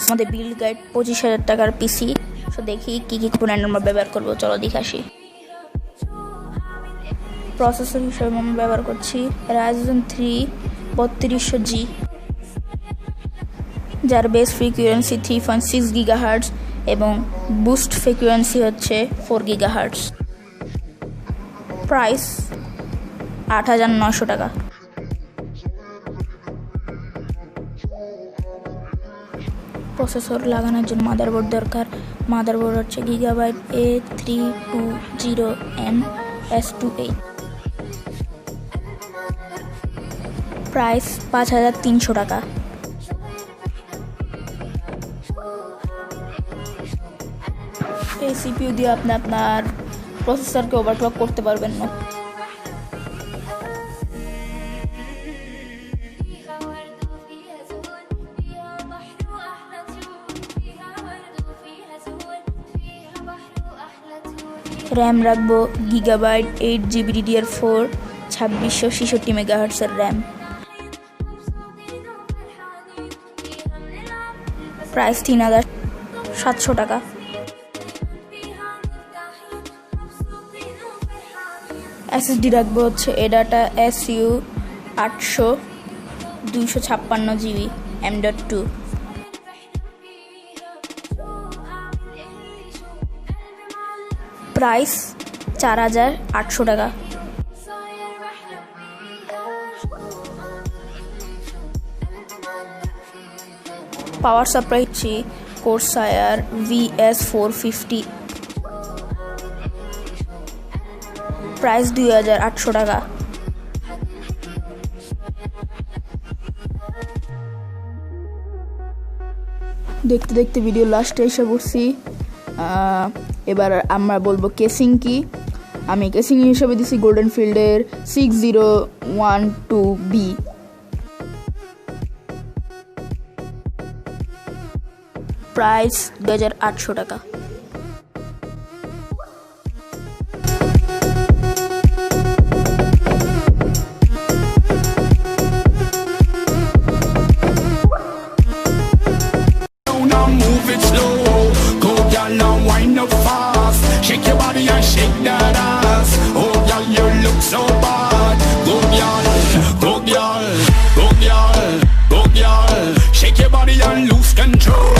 আমাদের build guide 25,000 টাকার পিসি। তো দেখি কি কি কম্পোনেন্ট আমরা ব্যবহার করবো, চলো দেখে আসি। প্রসেসর হিসেবে আমরা ব্যবহার করছি Ryzen 3 3200G, যার বেস ফ্রিকোয়েন্সি 3.6 GHz এবং বুস্ট ফ্রিকোয়েন্সি হচ্ছে 4 GHz। প্রাইস 8,900 টাকা। প্রসেসর লাগানোর জন্য মাদারবোর্ড দরকার। মাদারবোর্ড হচ্ছে Gigabyte A320M/S28। প্রাইস 5,300 টাকা। এই সিপিইউ দিয়ে আপনি আপনার প্রসেসরকে ওভারক্লক করতে পারবেন না। র্যাম রাখবো Gigabyte 8GB DDR4 2666 MHz RAM. Price 3,700 টাকা। SSD রাখবো হচ্ছে ADATA SU800 256GB M.2। Price 4,800 টাকা। পাওয়ার সাপ্লাই হচ্ছে Corsair VS450। প্রাইস 2,800 টাকা। দেখতে দেখতে ভিডিও লাস্টে এসে পড়ছি। এবার আমরা বলবো কেসিং কি। আমি কেসিং হিসেবে দিছি গোল্ডেন ফিল্ডের 6012B। প্রাইস 2,800 টাকা। Shake your body and shake that ass. Oh, girl, you look so bad. Go, girl, go, girl, go, girl, go, girl. Shake your body and lose control.